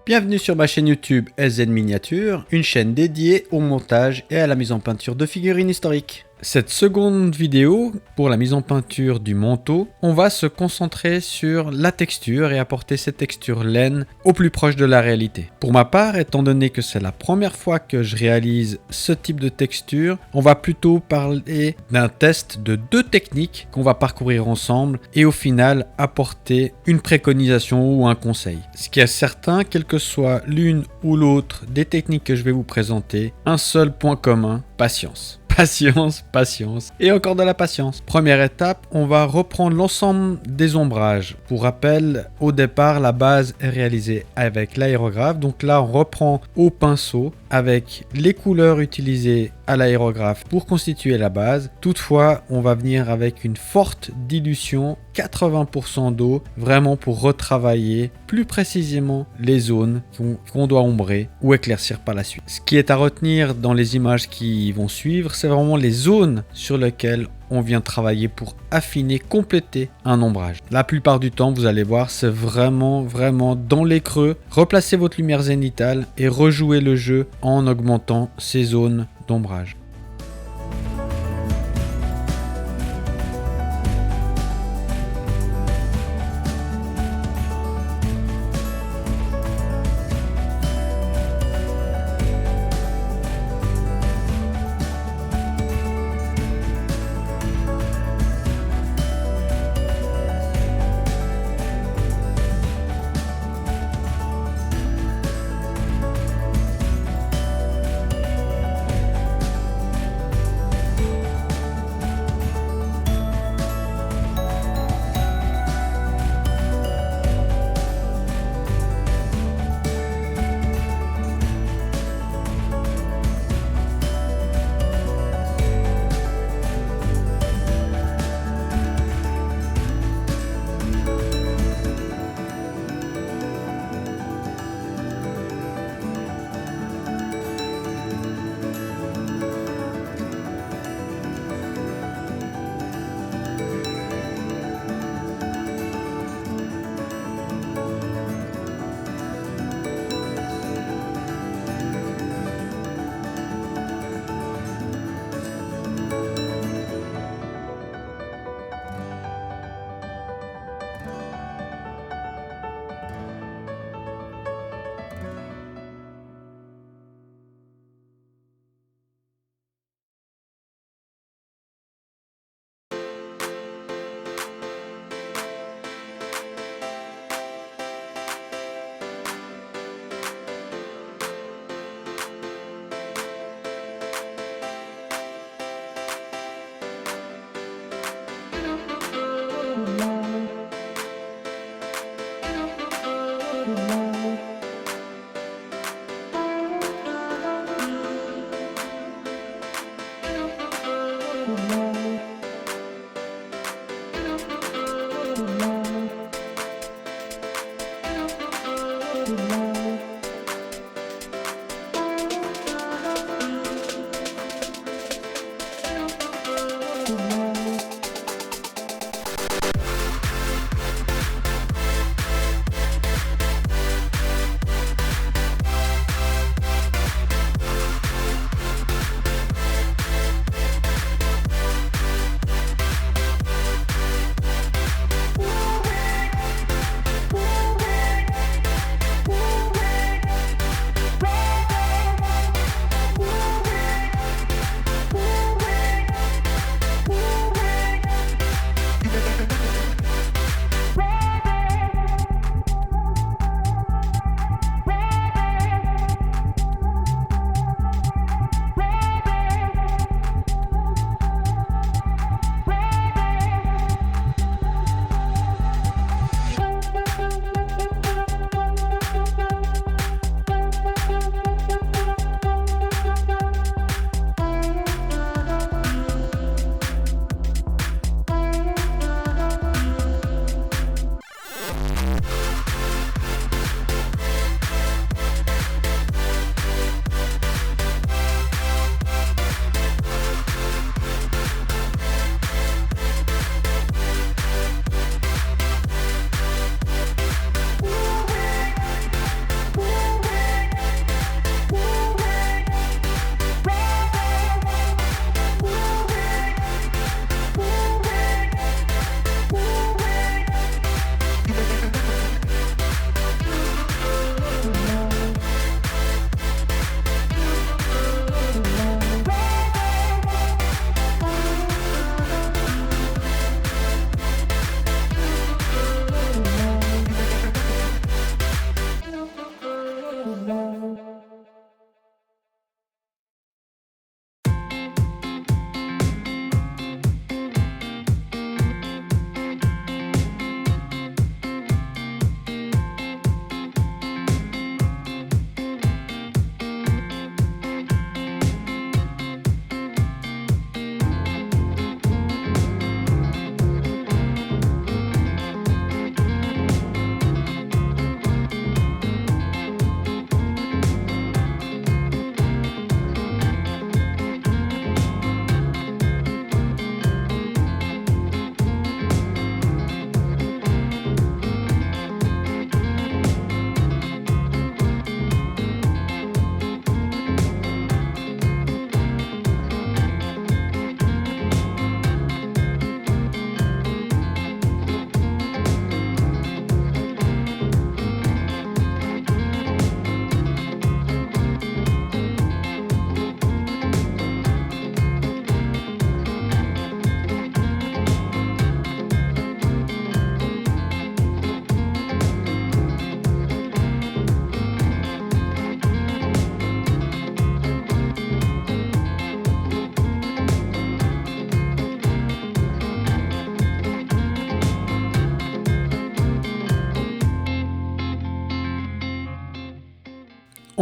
Bienvenue sur ma chaîne YouTube SZ Miniature, une chaîne dédiée au montage et à la mise en peinture de figurines historiques. Cette seconde vidéo, pour la mise en peinture du manteau, on va se concentrer sur la texture et apporter cette texture laine au plus proche de la réalité. Pour ma part, étant donné que c'est la première fois que je réalise ce type de texture, on va plutôt parler d'un test de deux techniques qu'on va parcourir ensemble et au final apporter une préconisation ou un conseil. Ce qui est certain, quelle que soit l'une ou l'autre des techniques que je vais vous présenter, un seul point commun, patience. Patience et encore de la patience. Première étape, on va reprendre l'ensemble des ombrages. Pour rappel, au départ, la base est réalisée avec l'aérographe. Donc là, on reprend au pinceau avec les couleurs utilisées à l'aérographe pour constituer la base. Toutefois, on va venir avec une forte dilution, 80% d'eau, vraiment pour retravailler plus précisément les zones qu'on doit ombrer ou éclaircir par la suite. Ce qui est à retenir dans les images qui vont suivre, c'est vraiment les zones sur lesquelles on vient travailler pour affiner, compléter un ombrage. La plupart du temps, vous allez voir, c'est vraiment dans les creux. Replacez votre lumière zénithale et rejouez le jeu en augmentant ces zones d'ombrage.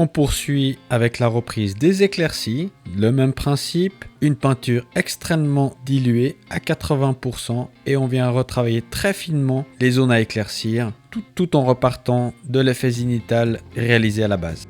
On poursuit avec la reprise des éclaircies, le même principe, une peinture extrêmement diluée à 80% et on vient retravailler très finement les zones à éclaircir, tout en repartant de l'effet zénithal réalisé à la base.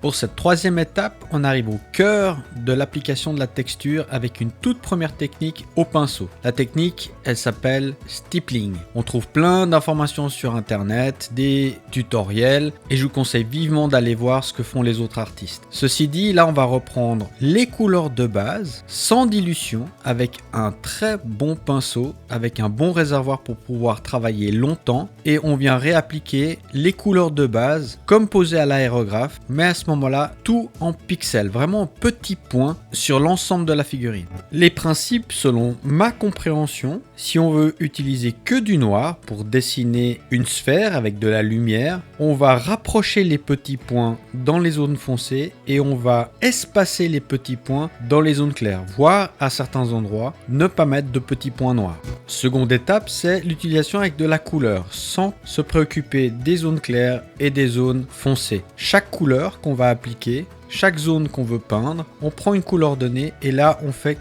Pour cette troisième étape, on arrive au cœur de l'application de la texture avec une toute première technique au pinceau. La technique, elle s'appelle stippling. On trouve plein d'informations sur internet, des tutoriels et je vous conseille vivement d'aller voir ce que font les autres artistes. Ceci dit, là on va reprendre les couleurs de base sans dilution avec un très bon pinceau, avec un bon réservoir pour pouvoir travailler longtemps et on vient réappliquer les couleurs de base comme posé à l'aérographe, mais à ce moment-là, tout en pixels, vraiment en petits points sur l'ensemble de la figurine. Les principes, selon ma compréhension, si on veut utiliser que du noir pour dessiner une sphère avec de la lumière, on va rapprocher les petits points dans les zones foncées et on va espacer les petits points dans les zones claires, voire à certains endroits, ne pas mettre de petits points noirs. Seconde étape, c'est l'utilisation avec de la couleur, sans se préoccuper des zones claires et des zones foncées. Chaque couleur qu'on va appliquer, chaque zone qu'on veut peindre, on prend une couleur donnée et là on fait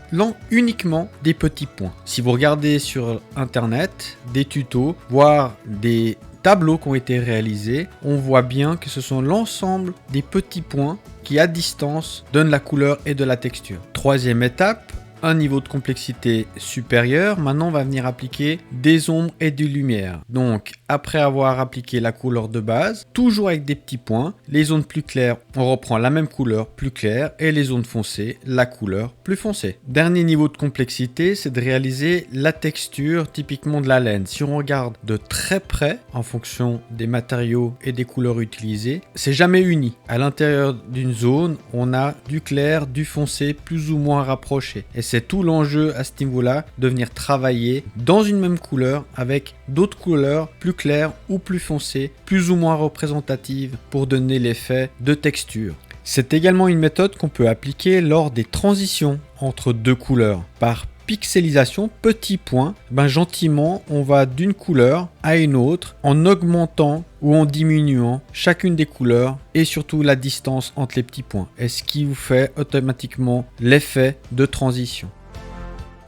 uniquement des petits points. Si vous regardez sur internet des tutos, voire des tableaux qui ont été réalisés, on voit bien que ce sont l'ensemble des petits points qui à distance donnent la couleur et de la texture. Troisième étape, un niveau de complexité supérieur. Maintenant, on va venir appliquer des ombres et des lumières. Donc, après avoir appliqué la couleur de base, toujours avec des petits points, les zones plus claires, on reprend la même couleur plus claire et les zones foncées, la couleur plus foncée. Dernier niveau de complexité, c'est de réaliser la texture typiquement de la laine. Si on regarde de très près, en fonction des matériaux et des couleurs utilisées, c'est jamais uni. À l'intérieur d'une zone, on a du clair, du foncé, plus ou moins rapproché. Et c'est tout l'enjeu à ce niveau-là de venir travailler dans une même couleur avec d'autres couleurs plus claires ou plus foncées, plus ou moins représentatives pour donner l'effet de texture. C'est également une méthode qu'on peut appliquer lors des transitions entre deux couleurs. Par pixelisation, petit point, gentiment on va d'une couleur à une autre en augmentant ou en diminuant chacune des couleurs et surtout la distance entre les petits points. Et ce qui vous fait automatiquement l'effet de transition.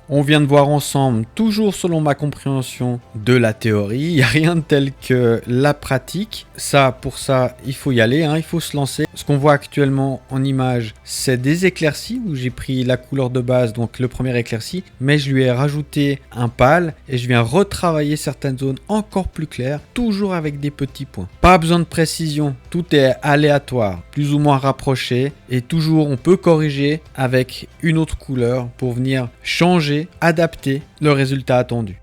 On vient de voir ensemble, toujours selon ma compréhension de la théorie, il n'y a rien de tel que la pratique. Pour ça, il faut y aller, il faut se lancer. Ce qu'on voit actuellement en image, c'est des éclaircies où j'ai pris la couleur de base, donc le premier éclairci, mais je lui ai rajouté un pâle et je viens retravailler certaines zones encore plus claires, toujours avec des petits points. Pas besoin de précision, tout est aléatoire, plus ou moins rapproché et toujours on peut corriger avec une autre couleur pour venir changer, adapter le résultat attendu.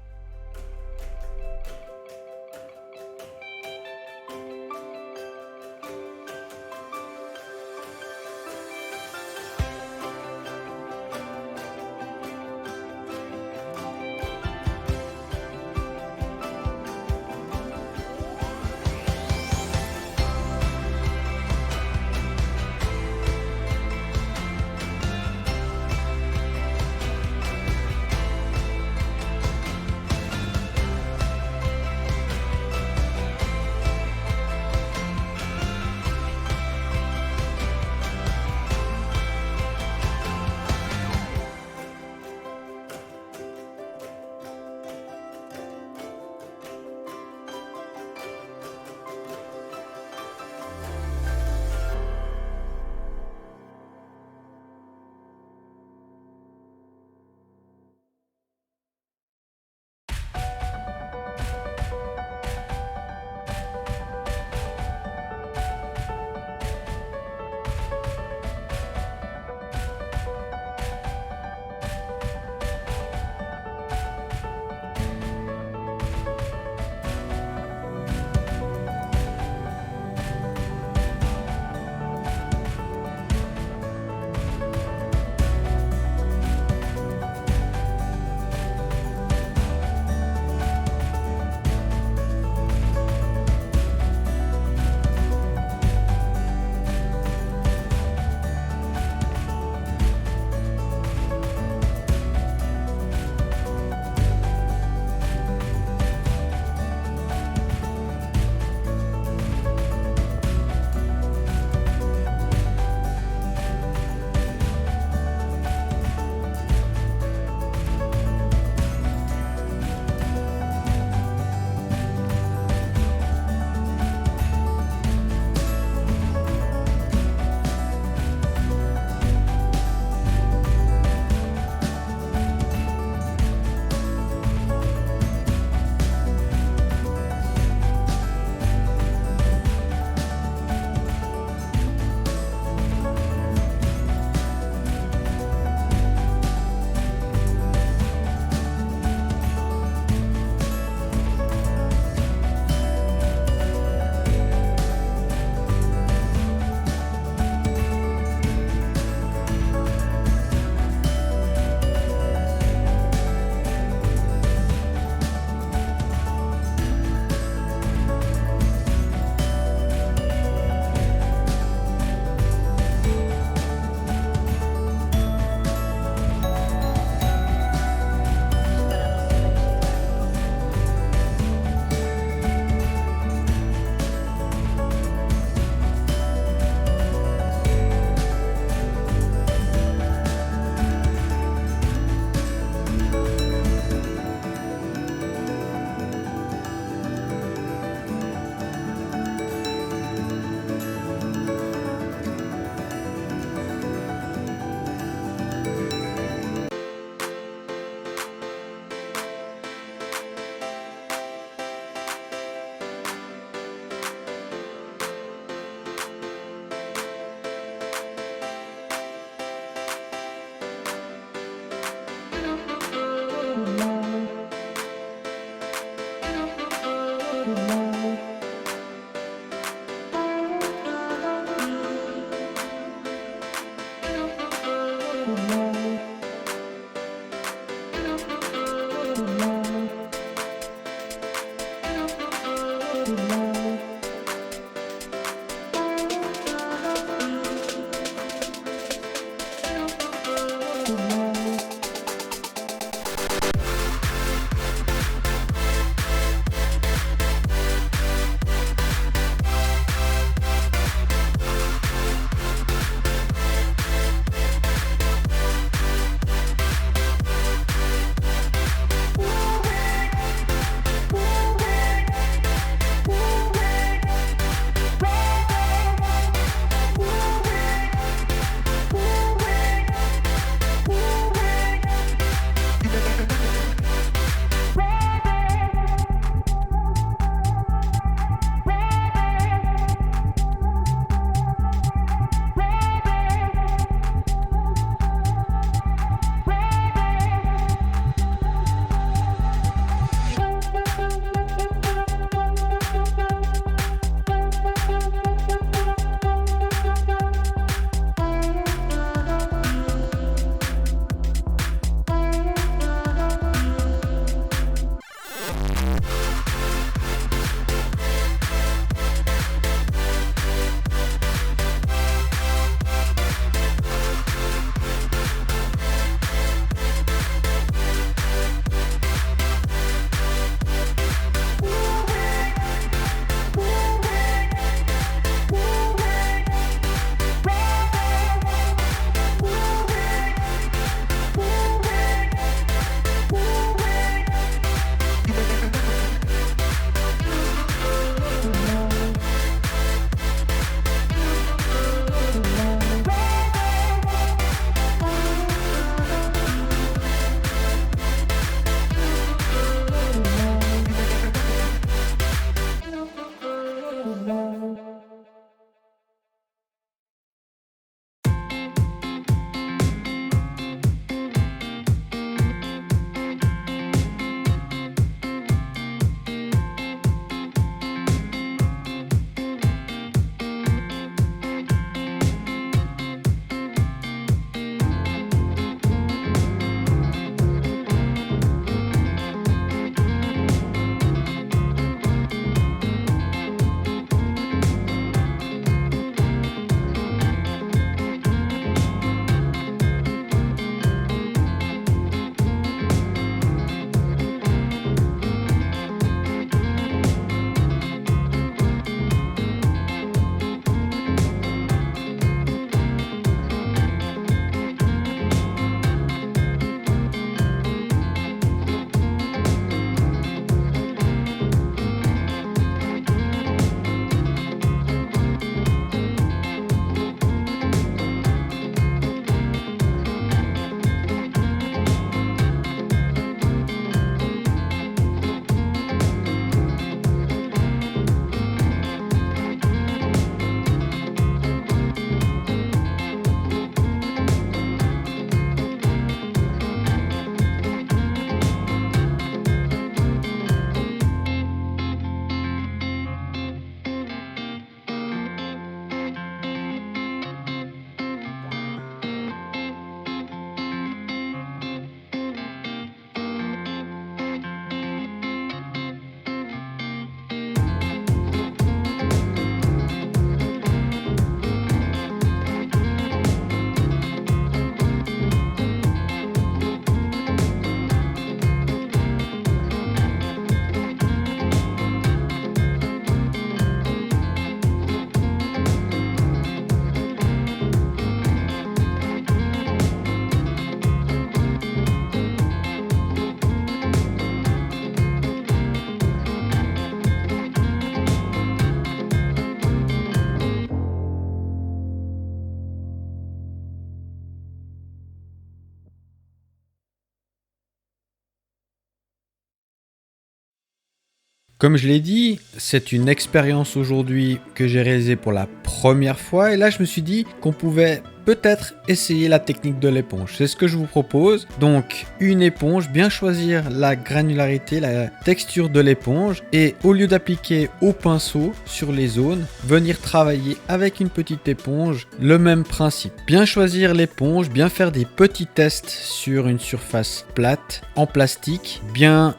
Comme je l'ai dit, c'est une expérience aujourd'hui que j'ai réalisée pour la première fois et là je me suis dit qu'on pouvait peut-être essayer la technique de l'éponge. C'est ce que je vous propose. Donc une éponge, bien choisir la granularité, la texture de l'éponge et au lieu d'appliquer au pinceau sur les zones, venir travailler avec une petite éponge, le même principe. Bien choisir l'éponge, bien faire des petits tests sur une surface plate en plastique, bien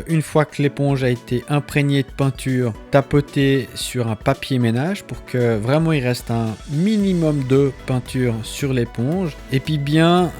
une fois que l'éponge a été imprégnée de peinture, tapoter sur un papier ménage pour que vraiment il reste un minimum de peinture sur l'éponge et puis bien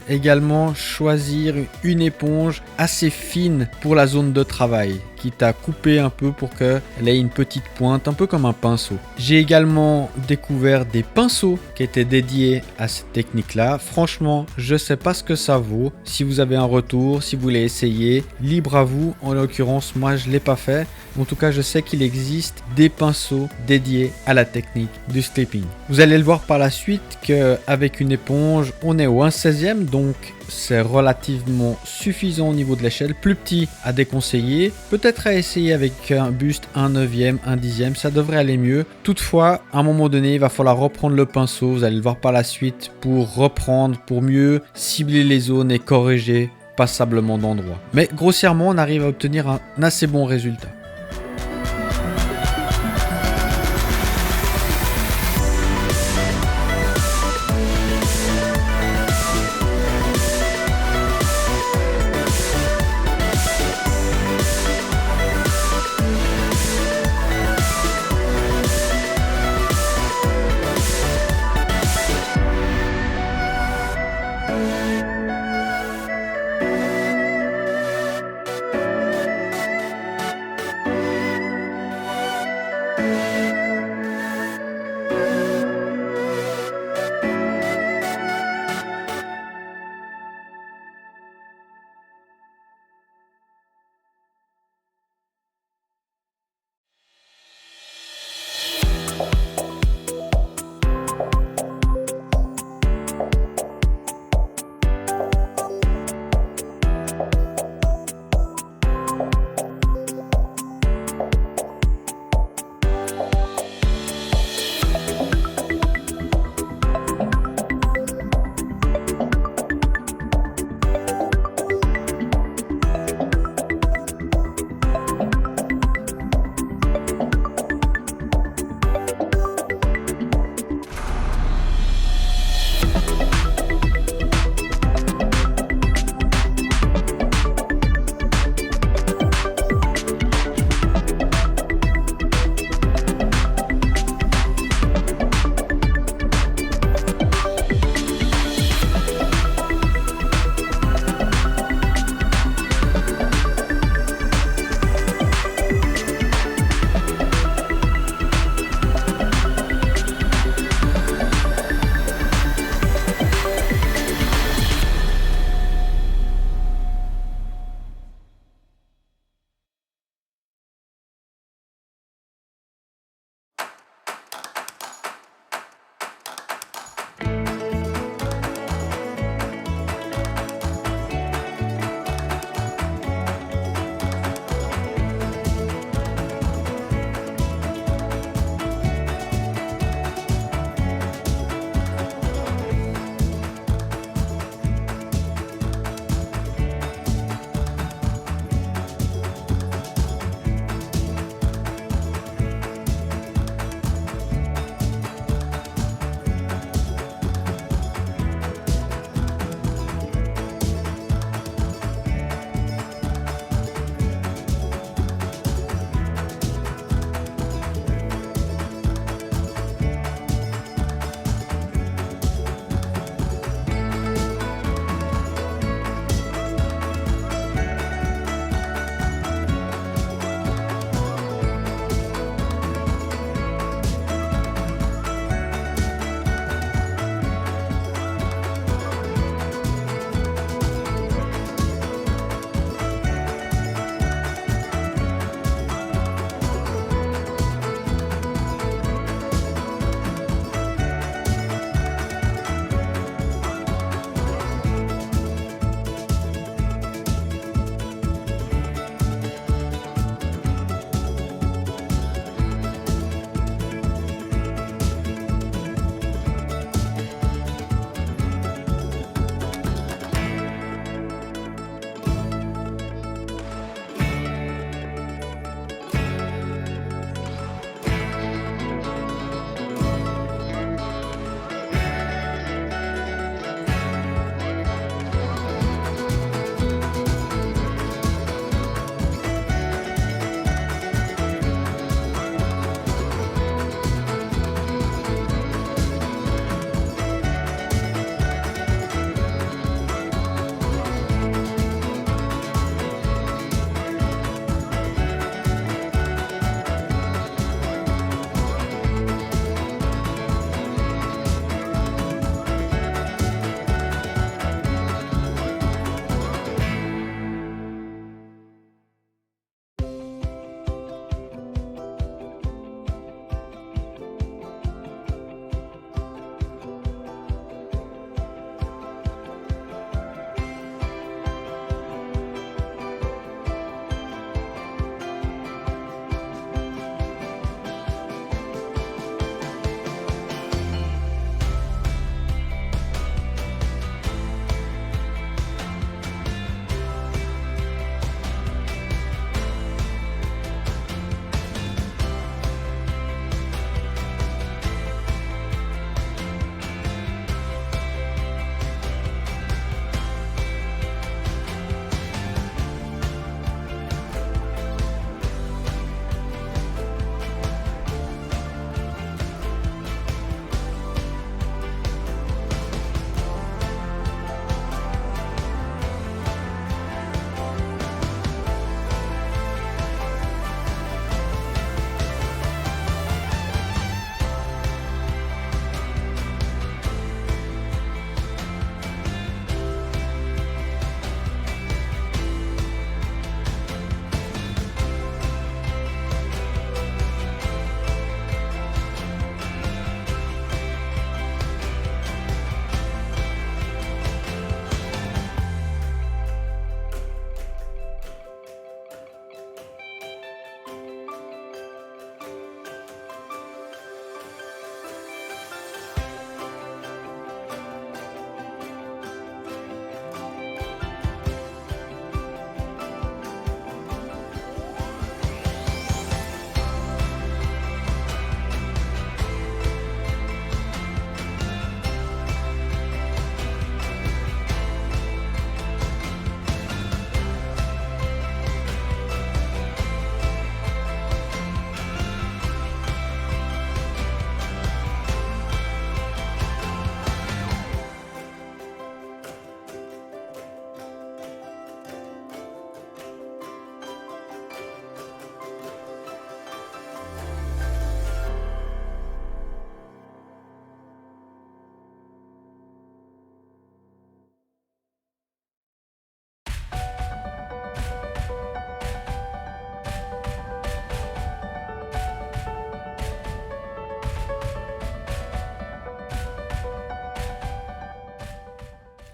également choisir une éponge assez fine pour la zone de travail, quitte à couper un peu pour qu'elle ait une petite pointe, un peu comme un pinceau. J'ai également découvert des pinceaux qui étaient dédiés à cette technique là. Franchement, je sais pas ce que ça vaut. Si vous avez un retour, si vous voulez essayer, libre à vous. En l'occurrence, moi je l'ai pas fait. En tout cas, je sais qu'il existe des pinceaux dédiés à la technique du stripping. Vous allez le voir par la suite qu'avec une éponge, on est au 1/16e, donc c'est relativement suffisant au niveau de l'échelle. Plus petit à déconseiller, peut-être à essayer avec un buste 1/9e, 1/10e, ça devrait aller mieux. Toutefois, à un moment donné, il va falloir reprendre le pinceau, vous allez le voir par la suite, pour reprendre, pour mieux cibler les zones et corriger passablement d'endroits. Mais grossièrement, on arrive à obtenir un assez bon résultat.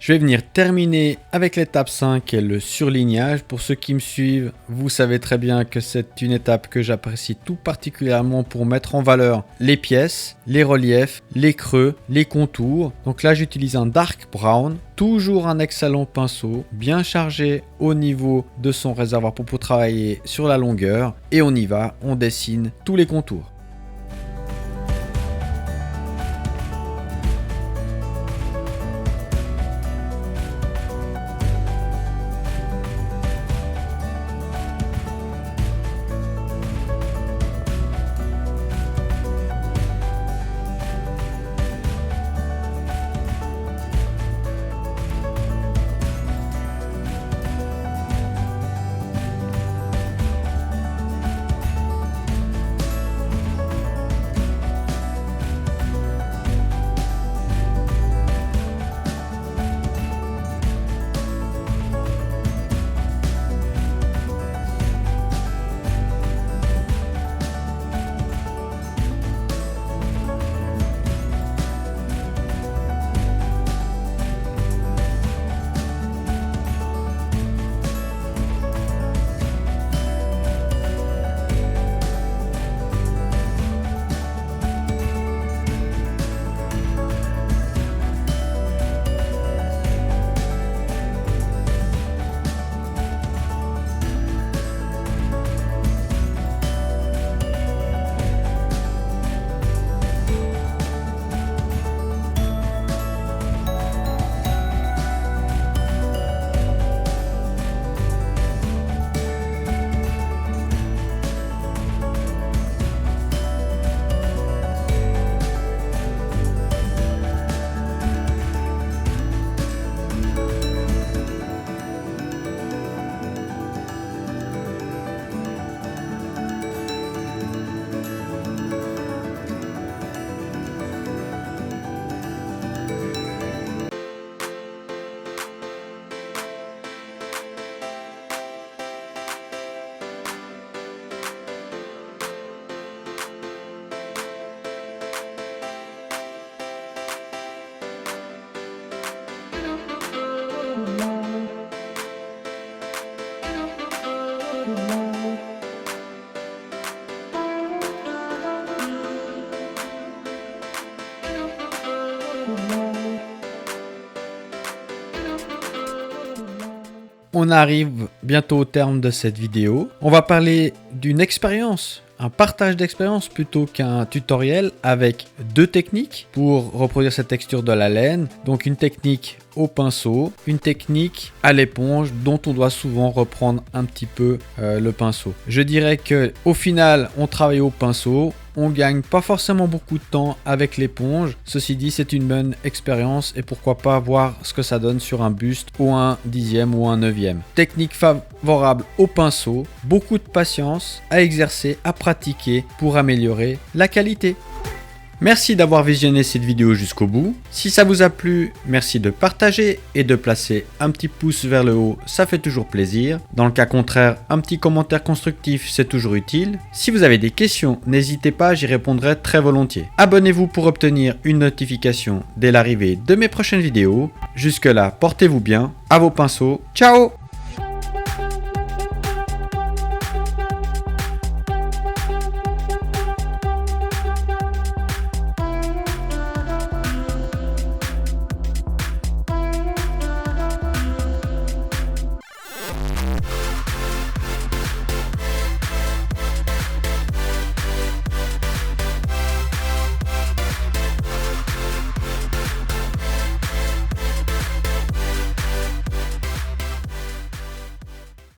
Je vais venir terminer avec l'étape 5 qui est le surlignage. Pour ceux qui me suivent, vous savez très bien que c'est une étape que j'apprécie tout particulièrement pour mettre en valeur les pièces, les reliefs, les creux, les contours. Donc là j'utilise un dark brown, toujours un excellent pinceau, bien chargé au niveau de son réservoir pour travailler sur la longueur. Et on y va, on dessine tous les contours. On arrive bientôt au terme de cette vidéo. On va parler d'une expérience, un partage d'expérience plutôt qu'un tutoriel avec deux techniques pour reproduire cette texture de la laine. Donc une technique au pinceau, une technique à l'éponge dont on doit souvent reprendre un petit peu le pinceau. Je dirais que au final, on travaille au pinceau. On gagne pas forcément beaucoup de temps avec l'éponge. Ceci dit, c'est une bonne expérience et pourquoi pas voir ce que ça donne sur un buste ou un 10e ou un 9e. Technique favorable au pinceau, beaucoup de patience à exercer, à pratiquer pour améliorer la qualité. Merci d'avoir visionné cette vidéo jusqu'au bout. Si ça vous a plu, merci de partager et de placer un petit pouce vers le haut, ça fait toujours plaisir. Dans le cas contraire, un petit commentaire constructif, c'est toujours utile. Si vous avez des questions, n'hésitez pas, j'y répondrai très volontiers. Abonnez-vous pour obtenir une notification dès l'arrivée de mes prochaines vidéos. Jusque là, portez-vous bien, à vos pinceaux, ciao!